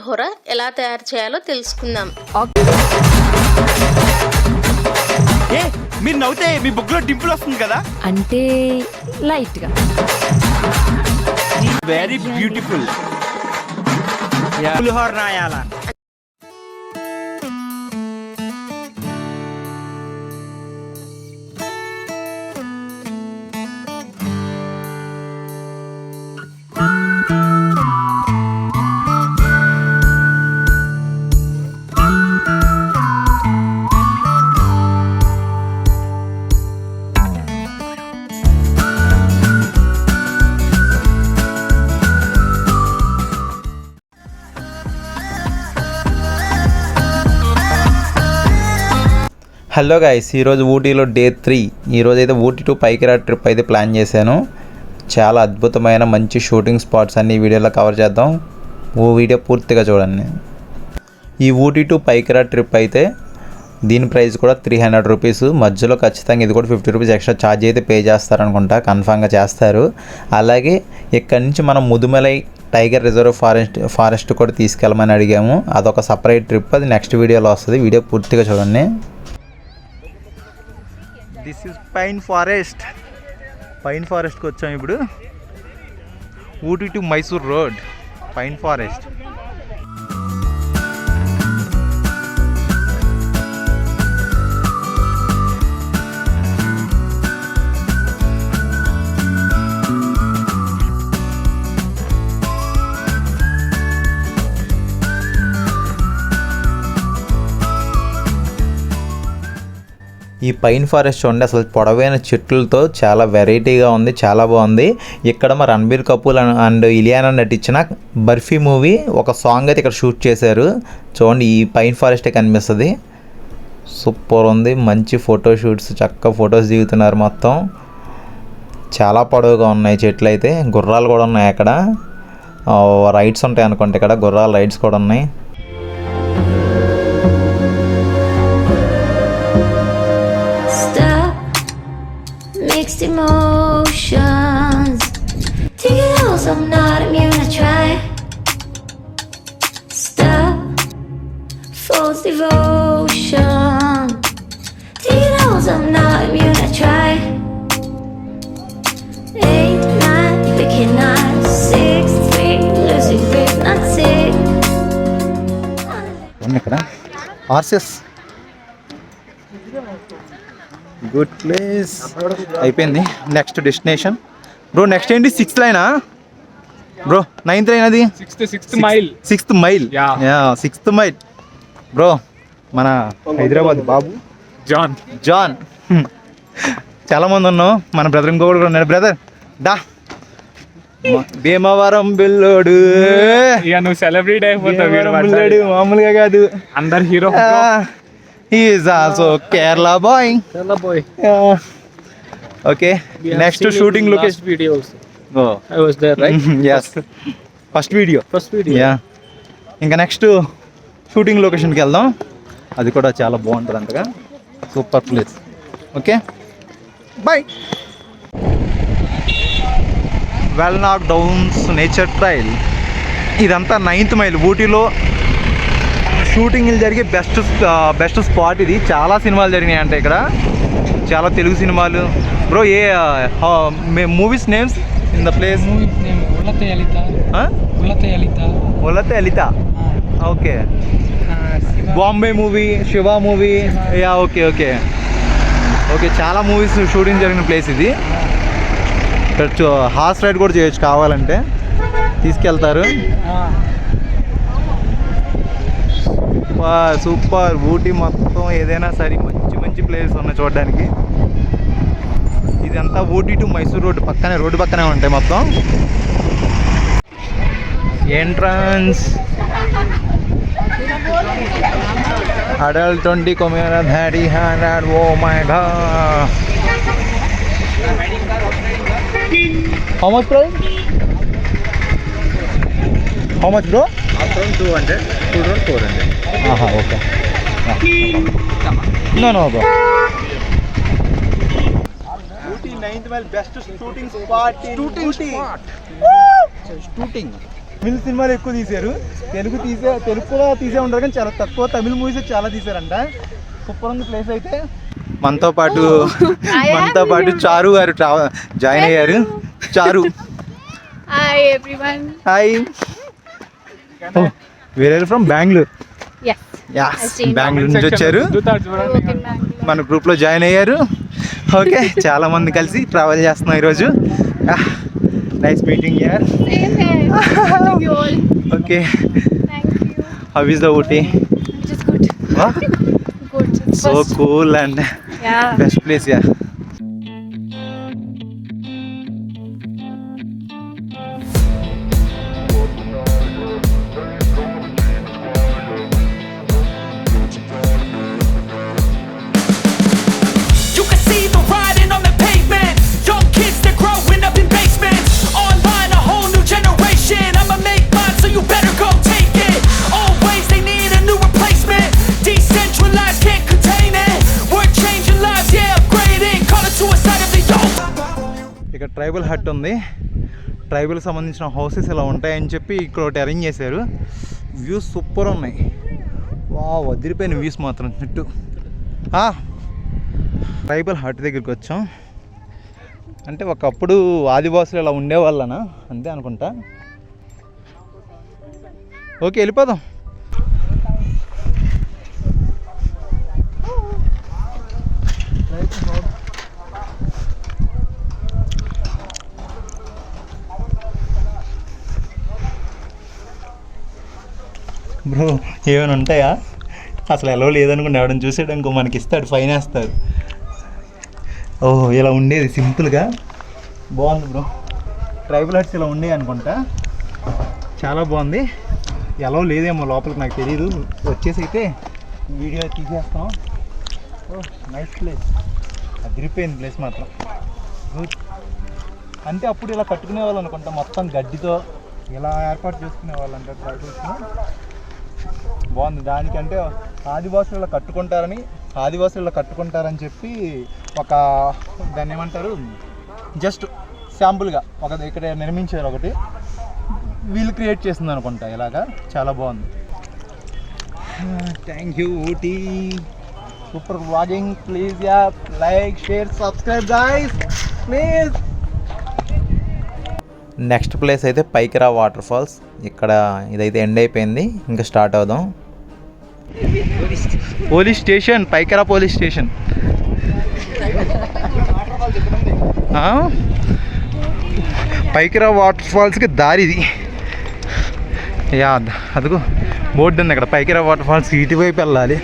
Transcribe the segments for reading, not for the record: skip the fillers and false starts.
పులిహోర ఎలా తయారు చేయాలో తెలుసుకుందాం. మీరు నవ్వుతే మీ బుక్లో డింపుల్ వస్తుంది కదా? అంటే లైట్ గా. Very beautiful. పులిహోర రాయాల. హలో గైస్, ఈరోజు ఊటీలో డే 3. ఈరోజు అయితే ఊటీ టు పైకిరా ట్రిప్ అయితే ప్లాన్ చేశాను. చాలా అద్భుతమైన మంచి షూటింగ్ స్పాట్స్ అన్ని ఈ వీడియోలో కవర్ చేద్దాం. వీడియో పూర్తిగా చూడండి. ఈ ఊటీ టు పైకిరా ట్రిప్ అయితే దీని ప్రైస్ కూడా 300 రూపీస్. మధ్యలో ఖచ్చితంగా ఇది కూడా 50 రూపీస్ ఎక్స్ట్రా ఛార్జ్ అయితే పే చేస్తారనుకుంటా, కన్ఫామ్గా చేస్తారు. అలాగే ఇక్కడి నుంచి మనం ముదుమలై టైగర్ రిజర్వ్ ఫారెస్ట్ కూడా తీసుకెళ్ళమని అడిగాము. అదొక సపరేట్ ట్రిప్, అది నెక్స్ట్ వీడియోలో వస్తుంది. వీడియో పూర్తిగా చూడండి. దిస్ ఇస్ పైన్ ఫారెస్ట్కి వచ్చాము ఇప్పుడు. Ooty to Mysore road, pine forest. ఈ పైన్ ఫారెస్ట్ చూడండి, అసలు పొడవైన చెట్లతో చాలా వెరైటీగా ఉంది, చాలా బాగుంది. ఇక్కడ మా రణబీర్ కపూర్ అండ్ ఇలియానా నటించిన బర్ఫీ మూవీ ఒక సాంగ్ అయితే ఇక్కడ షూట్ చేశారు. చూడండి, ఈ పైన్ ఫారెస్టే కనిపిస్తుంది. సూపర్ ఉంది, మంచి ఫోటో షూట్స్, చక్కగా ఫొటోస్ దిగుతున్నారు. మొత్తం చాలా పొడవుగా ఉన్నాయి చెట్లు అయితే. గుర్రాలు కూడా ఉన్నాయి అక్కడ, రైడ్స్ ఉంటాయి అనుకుంటే ఇక్కడ గుర్రాల రైడ్స్ కూడా ఉన్నాయి. Mixed emotions. Take it all, so I'm not immune. I try. Stop. False devotion. Take it all, so I'm not immune. I try. 8, 9, picking 9, 6, 3, losing grip, not 6. ఇక్కడ ఆర్సెస్ గుడ్ ప్లేస్ అయిపోయింది. Next destination bro. Next ఏంటి? 6th లైనా bro? 9th line అది? 6th mile. 6th mile bro. మన హైదరాబాద్ బాబు John చాలా మంది ఉన్నాం. మన brother ఇంకొకటి కూడా ఉన్నాడు. బ్రదర్ దా, భీమవరం బిల్లోడు. నువ్వు సెలబ్రిటీ అయిపోతావు మామూలుగా కాదు, అందరు hero. He is also Kerala boy. Okay. Next to shooting location. Video also. Oh, I was there, right? Yes. First video. Yeah. ఇంకా నెక్స్ట్ షూటింగ్ లొకేషన్కి వెళ్దాం. అది కూడా చాలా బాగుంటుంది అంతగా. Super place. Okay, bye. వెల్నాక్ డౌన్స్ నేచర్ ట్రైల్. ఇదంతా 9th మైల్. ఊటీలో షూటింగ్లు జరిగే బెస్ట్ స్పాట్ ఇది. చాలా సినిమాలు జరిగినాయి అంటే ఇక్కడ, చాలా తెలుగు సినిమాలు. బ్రో, ఏ movies names in the place? ఉలతే అలిత. Okay. Bombay movie, Shiva movie. Yeah, okay okay okay. చాలా మూవీస్ షూటింగ్ జరిగిన ప్లేస్ ఇది. ఇక్కడ హార్స్ రైడ్ కూడా చేయొచ్చు, కావాలంటే తీసుకెళ్తారు. సూపర్. ఊటీ మొత్తం ఏదైనా సరే మంచి మంచి ప్లేస్ ఉన్నాయి చూడడానికి. ఇదంతా ఊటీ టు మైసూర్ రోడ్ పక్కనే, రోడ్డు పక్కనే ఉంటాయి మొత్తం. ఎంట్రన్స్ అడల్ట్ 20 కొమేరా ధాడి hand. Oh my God. How much price? How much bro? 200, 400. Okay. No bro. Ooty 9th mile best shooting spot. Shooting Tamil సినిమాలు ఎక్కువ తీశారు, తెలుగు కూడా తీసే ఉంటారు కానీ చాలా తక్కువ తమిళ మూవీస్ చాలా తీశారంట. సూపర్ ఉంది ప్లేస్ అయితే. మనతో పాటు చారు గారు జాయిన్ అయ్యారు. చారు హాయ్ ఎవ్రీవన్. హాయ్. వేరే ఫ్రమ్ బెంగళూరు. బెంగళూరు నుంచి వచ్చారు, మన గ్రూప్లో జాయిన్ అయ్యారు. ఓకే, చాలా మంది కలిసి ట్రావెల్ చేస్తున్నాం ఈరోజు. నైస్ మీటింగ్ యార్. Okay, how is the Ooty? Just good. Good. So cool and best place yeah. ఇక్కడ ట్రైబల్ హట్ ఉంది. ట్రైబల్ సంబంధించిన హౌసెస్ ఇలా ఉంటాయని చెప్పి ఇక్కడ ఒకటి అరేంజ్ చేశారు. వ్యూస్ సూపర్ ఉన్నాయి. వదిలిపోయిన వ్యూస్ మాత్రం చుట్టూ. ట్రైబల్ హట్ దగ్గరికి వచ్చాం. అంటే ఒకప్పుడు ఆదివాసులు ఇలా ఉండేవాళ్ళనా అంతే అనుకుంటా. ఓకే, వెళ్ళిపోదాం. బ్రో ఏమైనా ఉంటాయా? అసలు ఎలా లేదనుకుంటే ఎవడని చూసాడు ఇంకో మనకి ఇస్తాడు, ఫైన్ వేస్తాడు. ఇలా ఉండేది సింపుల్గా బాగుంది బ్రో. ట్రైబల్ హట్స్ ఇలా ఉండేవి అనుకుంటా. చాలా బాగుంది. ఎలా లేదేమో లోపలికి నాకు తెలియదు. వచ్చేసి అయితే వీడియో తీసేస్తాం. Nice place. అదిరిపోయింది ప్లేస్ మాత్రం. అంటే అప్పుడు ఇలా కట్టుకునే వాళ్ళు అనుకుంటా, మొత్తం గడ్డితో ఇలా ఏర్పాటు చేసుకునే వాళ్ళు అంటే ట్రైబల్స్ని. బాగుంది. దానికంటే ఆదివాసులు ఇలా కట్టుకుంటారని చెప్పి ఒక దాన్ని ఏమంటారు, జస్ట్ శాంపుల్గా ఇక్కడ నిర్మించారు. ఒకటి వీళ్ళు క్రియేట్ చేసింది అనుకుంటా ఇలాగా. చాలా బాగుంది. Thank you Ooty. Super vlogging. Please like, share, subscribe guys please. Next place అయితే పైకిరా వాటర్ ఫాల్స్. ఇక్కడ ఇదైతే ఎండ్ అయిపోయింది, ఇంకా స్టార్ట్ అవుదాం. Police station, Pykara police station. Pykara water ఫాల్స్కి దారిది. అదిగో బోర్డు ఉంది అక్కడ, పైకిరా వాటర్ ఫాల్స్ ఇటువైపు వెళ్ళాలి.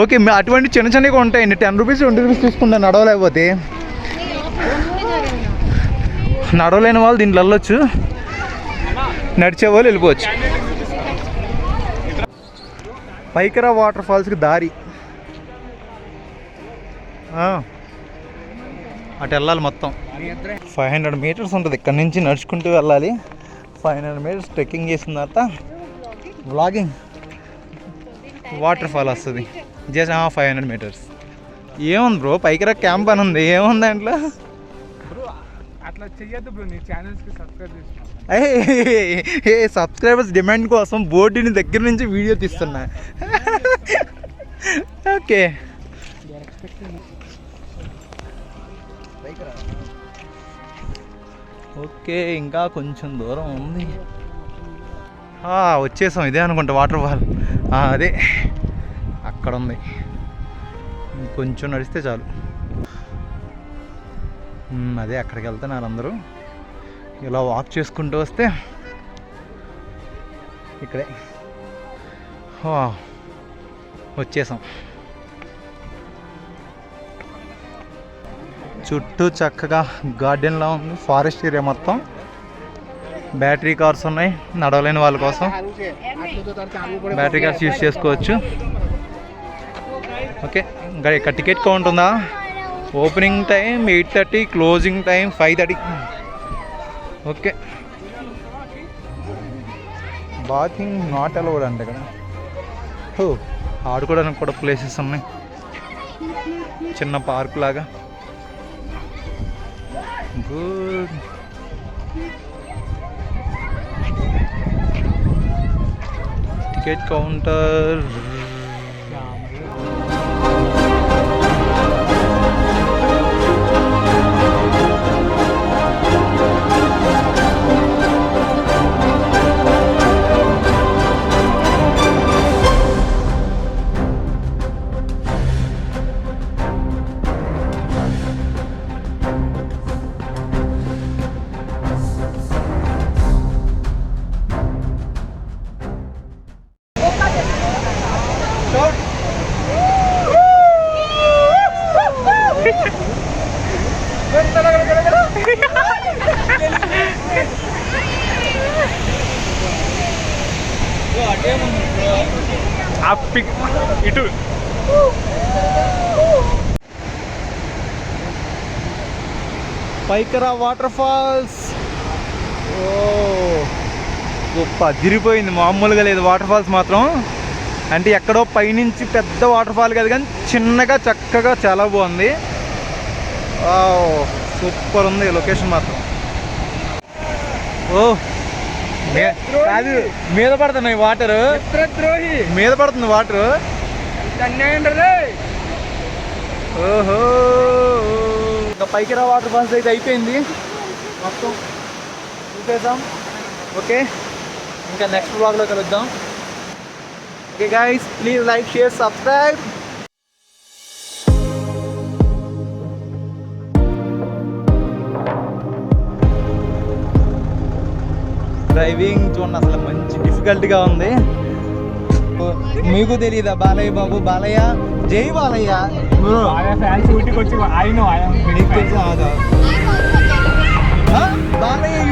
ఓకే, అటువంటి చిన్న చిన్నగా ఉంటాయండి. 10 రూపీస్ 20 రూపీస్ తీసుకుంటా నడవలేకపోతే. నడవలేని వాళ్ళు దీంట్లో వెళ్ళొచ్చు, నడిచే వాళ్ళు వెళ్ళిపోవచ్చు. పైకిరా వాటర్ ఫాల్స్కి దారి అటు వెళ్ళాలి. మొత్తం 500 మీటర్స్ ఉంటుంది. ఇక్కడ నుంచి నడుచుకుంటూ వెళ్ళాలి. 500 మీటర్స్ ట్రెక్కింగ్ చేసిన తర్వాత వ్లాగింగ్ వాటర్ ఫాల్ వస్తుంది. Just 500 metres. ఏముంది బ్రో, పైకిరా క్యాంప్ అని ఉంది. ఏముంది దాంట్లో? అట్లా చెయ్యొద్దు బ్రో, నీ ఛానల్స్కి సబ్స్క్రైబ్ చేసుకో. సబ్స్క్రైబర్స్ డిమాండ్ కోసం బోర్డుని దగ్గర నుంచి వీడియో తీస్తున్నా. ఓకే, ఓకే, ఇంకా కొంచెం దూరం ఉంది. వచ్చేసాం. ఇదే అనుకుంటా వాటర్ ఫాల్. అదే అక్కడ ఉంది. కొంచెం నడిస్తే చాలు. అదే అక్కడికి వెళ్తున్నారు అందరూ. ఇలా వాక్ చేసుకుంటూ వస్తే ఇక్కడే వచ్చేసాం. చుట్టూ చక్కగా గార్డెన్లా ఉంది. ఫారెస్ట్ ఏరియా మొత్తం. బ్యాటరీ కార్స్ ఉన్నాయి నడవలేని వాళ్ళ కోసం. బ్యాటరీ కార్స్ యూజ్ చేసుకోవచ్చు. ఓకే, ఇంకా ఇక్కడ టికెట్ కౌంట్ ఉందా? Opening time 8:30, closing time 5:30. Okay, bathing not allowed అంట ఇక్కడ. ఆడుకోవడానికి కూడా ప్లేసెస్ ఉన్నాయి, చిన్న పార్క్ లాగా. గుడ్. Ticket counter. ఇటు పైకరా వాటర్ ఫాల్స్. ఓ గొప్ప అదిరిపోయింది, మామూలుగా లేదు వాటర్ ఫాల్స్ మాత్రం. అంటే ఎక్కడో పైనుంచి పెద్ద వాటర్ ఫాల్ కాదు కానీ చిన్నగా చక్కగా చాలా బాగుంది. సూపర్ ఉంది లొకేషన్ మాత్రం. ఓ కాదు, మీద పడుతున్నాయి వాటర్, మీద పడుతుంది వాటర్. ఓహో, ఇంకా పైకి రా వాటర్ ఫాల్స్ అయితే అయిపోయింది మొత్తం చూసేద్దాం. ఓకే, ఇంకా నెక్స్ట్ వ్లాగ్లో కలుద్దాం. Okay guys, please like, share, subscribe. Driving చూడండి అసలు మంచి డిఫికల్ట్గా ఉంది. మీకు తెలియదా బాలయ్య బాబు? బాలయ్య, జై బాలయ్య. నీకు తెలుసా? బాలయ్య